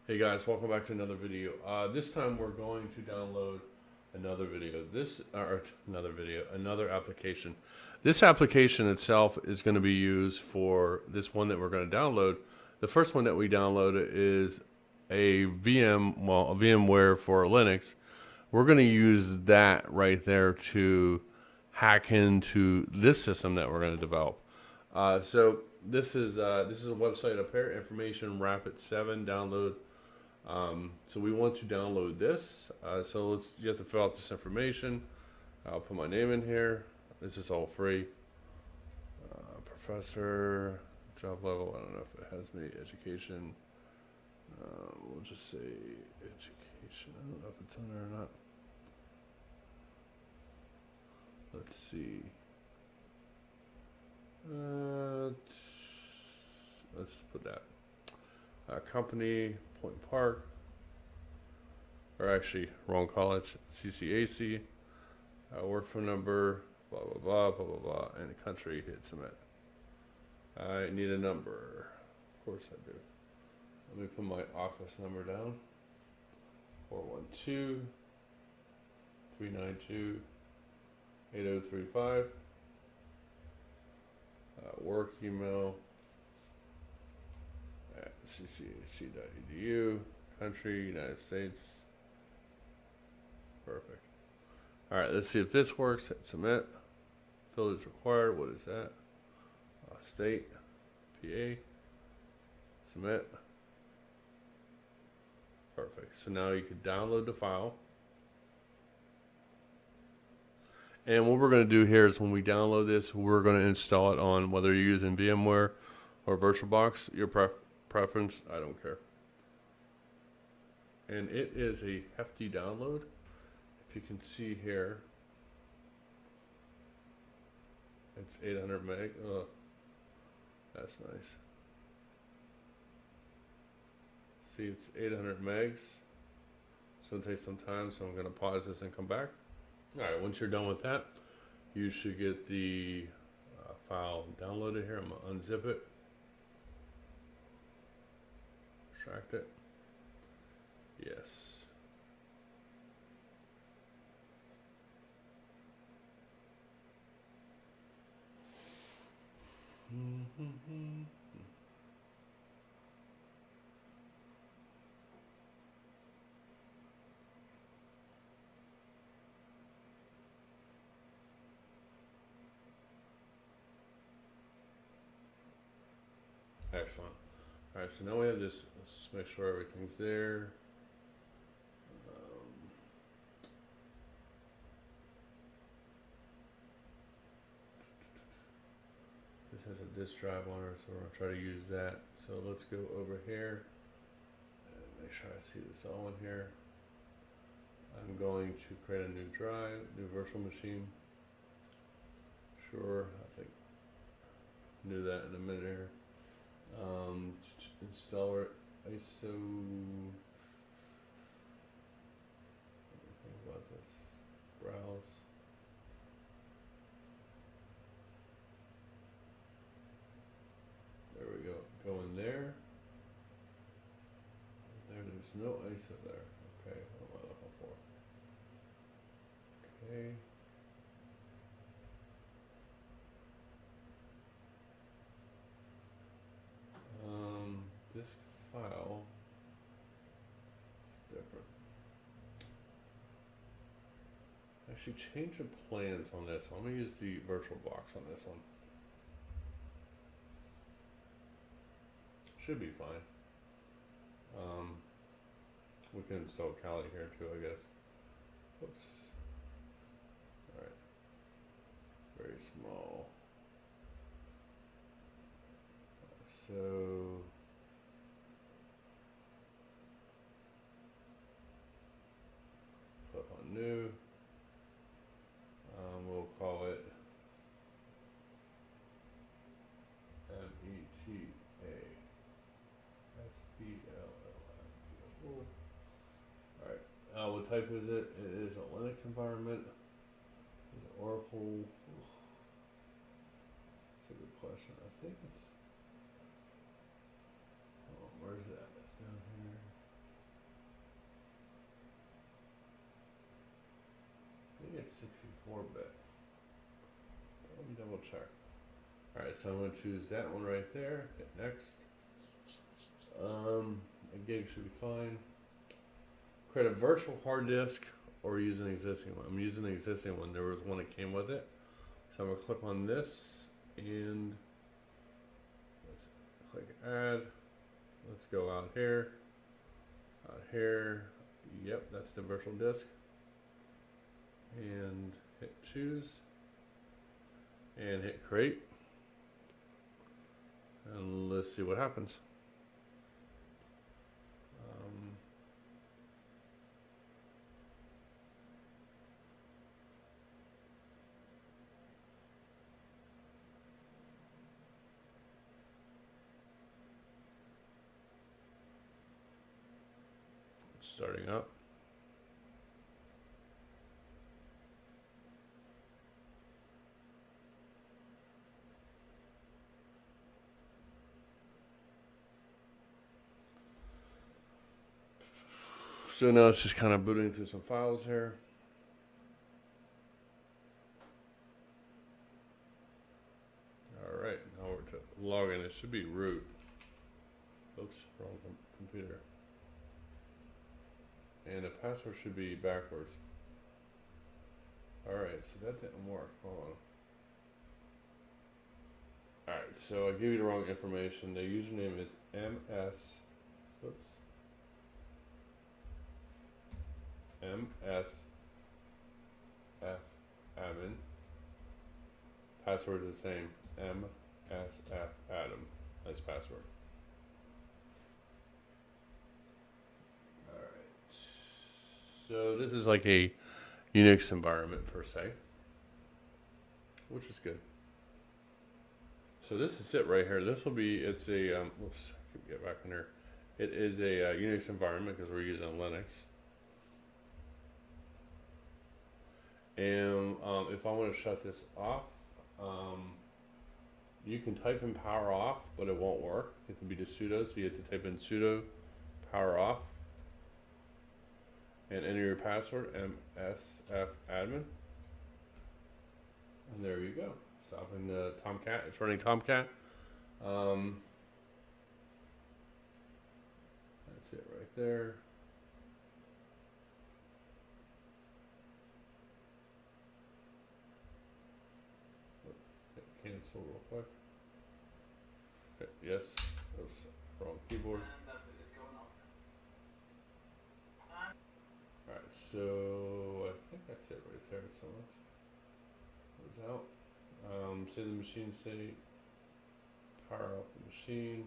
Hey guys, welcome back to another video. This time we're going to download another video. Another application. This application itself is going to be used for this one that we're going to download. The first one that we downloaded is a VMware for Linux. We're going to use that right there to hack into this system that we're going to develop. So this is a website up here, Information Rapid 7 download. So we want to download this. You have to fill out this information. I'll put my name in here. This is all free. Professor, job level. I don't know if it has me. Education. We'll just say education. I don't know if it's on there or not. Let's see. Let's put that. Company, Point Park, or actually, wrong college, CCAC, work phone number, blah, blah, blah, blah, blah, blah, and the country, hit submit. I need a number. Of course I do. Let me put my office number down. 412-392-8035. Work email at ccac.edu. Country, United States. Perfect. All right, let's see if this works. Hit submit. Filters required. What is that? State, PA. Submit. Perfect. So now you can download the file. And what we're going to do here is when we download this, we're going to install it on whether you're using VMware or VirtualBox, your preference, I don't care. And it is a hefty download. If you can see here, it's 800 meg. Oh, that's nice. See, it's 800 megs. It's going to take some time, so I'm going to pause this and come back. All right, once you're done with that, you should get the file downloaded here. I'm going to unzip it, extract it. Yes. Excellent. All right, so now we have this. Let's make sure everything's there. This has a disk drive on it, so we're going to try to use that. So let's go over here and make sure I see this all in here. I'm going to create a new drive, new virtual machine. Sure, I think do that in a minute here. Installer ISO. Think about this. Browse. There we go. Go in there. There's no ISO there. Okay, what am I looking for? Okay. This file is different. Actually, change the plans on this one. I'm going to use the VirtualBox on this one. Should be fine. We can install Kali here too, I guess. Whoops. Alright. Very small. So click on new. We'll call it METASPLLI. Alright. What type is it? It is a Linux environment. Is it Oracle? That's a good question. I think it's. Oh, where's that? It's down here. 64-bit. Let me double check. Alright, so I'm going to choose that one right there. Hit next. A gig should be fine. Create a virtual hard disk or use an existing one. I'm using the existing one. There was one that came with it. So I'm going to click on this and let's click add. Let's go out here. Out here. Yep, that's the virtual disk. And hit choose. And hit create. And let's see what happens. Starting up. So now it's just kind of booting through some files here. All right, now we're to login. It should be root. Oops, wrong computer. And the password should be backwards. All right, so that didn't work. Hold on. All right, so I gave you the wrong information. The username is ms. Oops. MSF admin. Password is the same. MSF Adam. That's password. Alright. So this is like a Unix environment per se, which is good. So this is it right here. This will be, it's a, oops, get back in here. It is a Unix environment because we're using Linux. And if I want to shut this off, you can type in power off, but it won't work. It can be the sudo, so you have to type in sudo power off and enter your password, MSF admin. And there you go. Stopping the Tomcat. It's running Tomcat. That's it right there. Cancel real quick. Okay, yes. Oops, wrong keyboard. Alright, so I think that's it right there. So let's close out. Say the machine state. Power off the machine.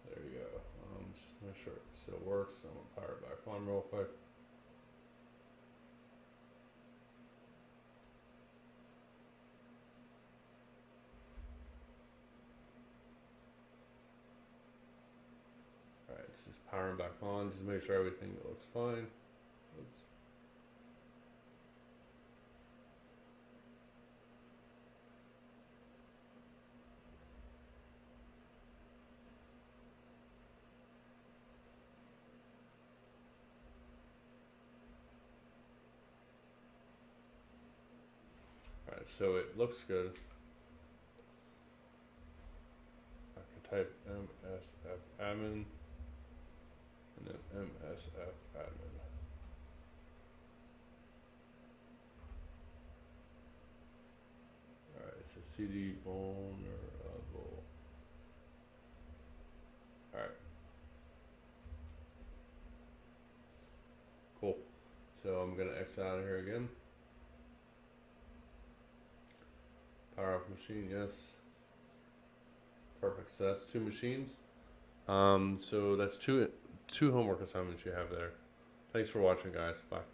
There you go. Just make sure it still works. I'm gonna power it back on real quick. Alright, it's just powering back on, just to make sure everything looks fine. Oops. Alright, so it looks good. I can type MSF admin. And then MSF admin. Alright, it's a CD vulnerable. Alright. Cool. So I'm gonna exit out of here again. Power off machine, yes. Perfect. So that's 2 machines. So that's two homework assignments you have there. Thanks for watching, guys. Bye.